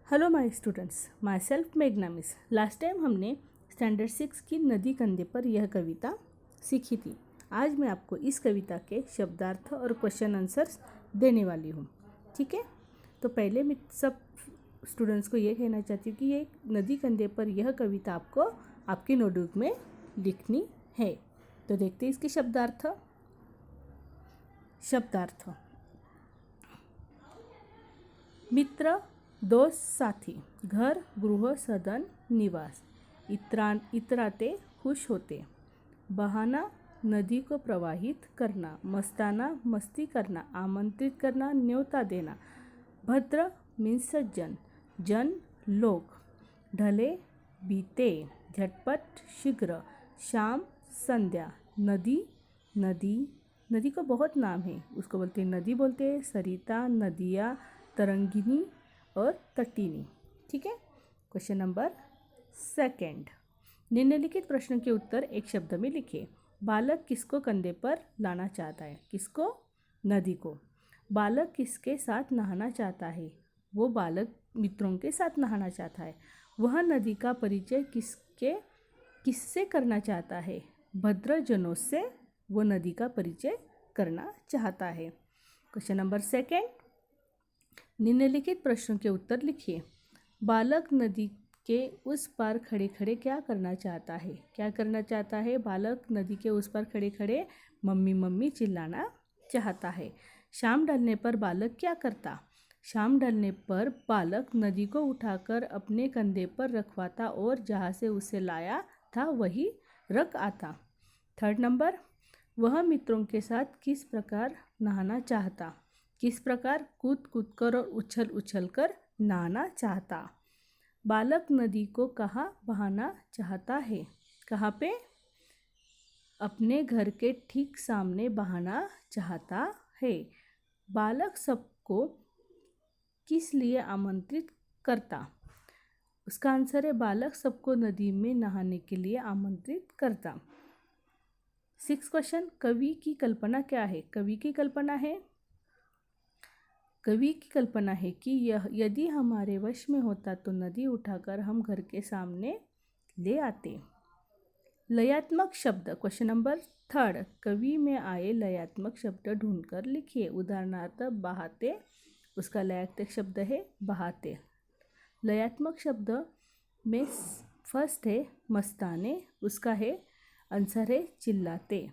Hello my students, my self मेघना miss. Last time हमने standard 6 की नदी कंधे पर यह कविता सीखी थी। आज मैं आपको इस कविता के शब्दार्थ और क्वेश्चन आंसर्स देने वाली हूँ। ठीक है, तो पहले मैं सब स्टूडेंट्स को ये कहना चाहती हूँ कि ये नदी कंधे पर यह कविता आपको आपकी नोटबुक में लिखनी है। तो देखते हैं इसके शब्दार्थ। मित्र, दोस्त, साथी, घर, गृह, सदन, निवास, इतराते, खुश होते, बहाना, नदी को प्रवाहित करना, मस्ताना, मस्ती करना, आमंत्रित करना, न्योता देना, भद्र मीन्स सज्जन, जन, लोग, ढले, बीते, झटपट, शीघ्र, शाम, संध्या, नदी, नदी को बहुत नाम है, उसको बोलते हैं नदी, बोलते हैं सरिता, नदिया, तरंगिनी और तटिनी। ठीक है। क्वेश्चन नंबर 2, निम्नलिखित प्रश्न के उत्तर एक शब्द में लिखिए। बालक किसको कंधे पर लाना चाहता है? किसको? नदी को। बालक किसके साथ नहाना चाहता है? वो बालक मित्रों के साथ नहाना चाहता है। वह नदी का परिचय किससे करना चाहता है? भद्रजनों से वो नदी का परिचय करना चाहता है। क्वेश्चन नंबर 2, निम्नलिखित प्रश्नों के उत्तर लिखिए। बालक नदी के उस पार खड़े खड़े क्या करना चाहता है? क्या करना चाहता है? बालक नदी के उस पार खड़े खड़े मम्मी मम्मी चिल्लाना चाहता है। शाम ढलने पर बालक क्या करता? शाम ढलने पर बालक नदी को उठाकर अपने कंधे पर रखवाता और जहाँ से उसे लाया था वही रख आता। 3 नंबर, वह मित्रों के साथ किस प्रकार नहाना चाहता? किस प्रकार? कूद कूद कर और उछल उछल कर नहाना चाहता। बालक नदी को कहाँ बहाना चाहता है? कहाँ पे? अपने घर के ठीक सामने बहाना चाहता है। बालक सबको किस लिए आमंत्रित करता? उसका आंसर है बालक सबको नदी में नहाने के लिए आमंत्रित करता। 6 क्वेश्चन, कवि की कल्पना क्या है? कवि की कल्पना है कि यदि हमारे वश में होता तो नदी उठाकर हम घर के सामने ले आते। लयात्मक शब्द, क्वेश्चन नंबर 3, कवि में आए लयात्मक शब्द ढूंढकर लिखिए। उदाहरणार्थ बहाते, उसका लयात्मक शब्द है बहाते। लयात्मक शब्द में फर्स्ट है मस्ताने, उसका है आंसर है चिल्लाते।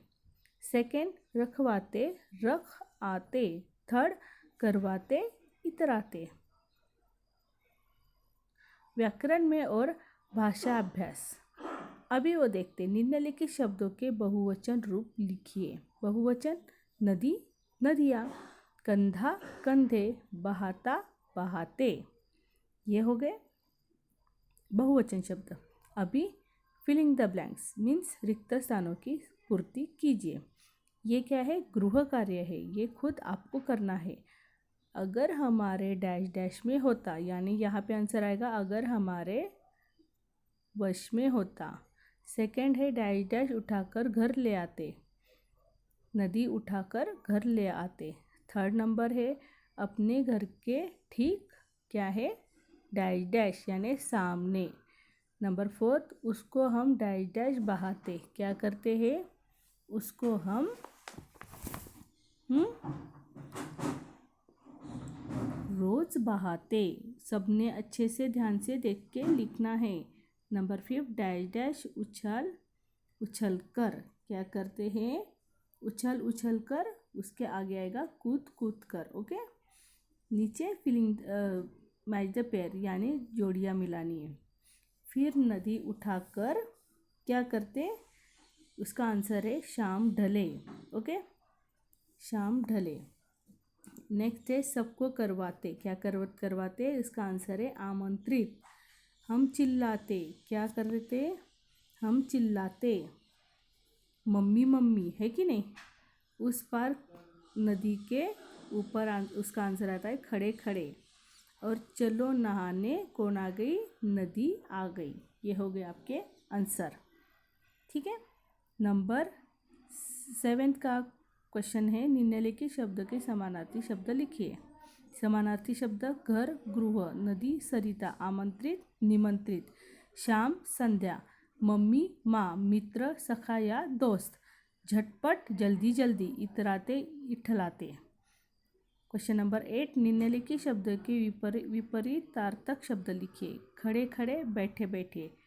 2, रखवाते, रख आते। 3, करवाते, इतराते। व्याकरण में और भाषा अभ्यास। अभी वो देखते, निम्नलिखित शब्दों के बहुवचन रूप लिखिए। बहुवचन, नदी, नदियाँ, कंधा, कंधे, बहाता, बहाते। ये हो गए बहुवचन शब्द। अभी फिलिंग द ब्लैंक्स मीन्स रिक्त स्थानों की पूर्ति कीजिए। ये क्या है? गृह कार्य है, ये खुद आपको करना है। अगर हमारे डैश डैश में होता, यानी यहाँ पे आंसर आएगा अगर हमारे वश में होता। 2 है डैश डैश उठाकर घर ले आते, नदी उठाकर घर ले आते। 3 नंबर है अपने घर के ठीक क्या है? डैश डैश यानी सामने। नंबर 4, उसको हम डैश डैश बहाते, क्या करते हैं? उसको हम रोज बहाते। सबने अच्छे से ध्यान से देख के लिखना है। नंबर 5, डैश डैश उछल उछल कर, क्या करते हैं? उछल उछल कर, उसके आगे आएगा कूद कूद कर। ओके, नीचे फिलिंग मैच द पेयर यानी जोड़ियाँ मिलानी है। फिर नदी उठाकर क्या करते? उसका आंसर है शाम ढले। ओके, शाम ढले। नेक्स्ट है सबको करवाते, क्या करवाते? इसका आंसर है आमंत्रित। हम चिल्लाते, क्या करते? हम चिल्लाते। मम्मी मम्मी है कि नहीं? उस पार नदी के ऊपर उसका आंसर आता है खड़े खड़े। और चलो नहाने, कौन आ गई? नदी आ गई। ये हो गए आपके आंसर। ठीक है। नंबर 7 का क्वेश्चन है, निम्नलिखित शब्द के समानार्थी शब्द लिखिए। समानार्थी शब्द घर गृह, नदी सरिता, आमंत्रित निमंत्रित, शाम संध्या, मम्मी माँ, मित्र सखा या दोस्त, झटपट जल्दी जल्दी, इतराते इठलाते। क्वेश्चन नंबर 8, निम्नलिखित शब्द के विपरीतार्थक शब्द लिखिए। खड़े खड़े, बैठे बैठे,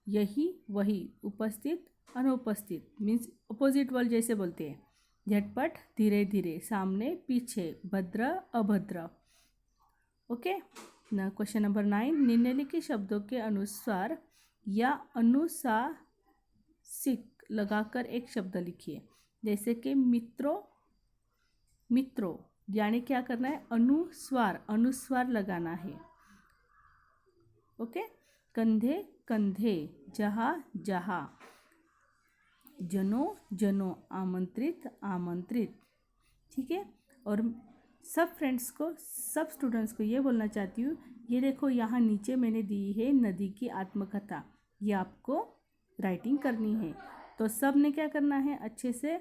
यही वही, उपस्थित अनुपस्थित मीन्स अपोजिट वर्ड जैसे बोलते हैं। झटपट धीरे धीरे, सामने पीछे, भद्र अभद्र। ओके ना। क्वेश्चन नंबर 9, निम्नलिखित शब्दों के अनुस्वार या अनुसासिक लगाकर एक शब्द लिखिए। जैसे कि मित्रों, मित्रों, यानी क्या करना है, अनुस्वार लगाना है। ओके। कंधे कंधे, जहाँ जहाँ, जनों, आमंत्रित आमंत्रित। ठीक है। और सब फ्रेंड्स को, सब स्टूडेंट्स को ये बोलना चाहती हूँ, ये देखो यहाँ नीचे मैंने दी है नदी की आत्मकथा, ये आपको राइटिंग करनी है। तो सब ने क्या करना है, अच्छे से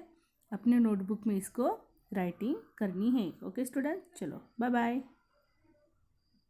अपने नोटबुक में इसको राइटिंग करनी है। ओके स्टूडेंट, चलो बाय बाय।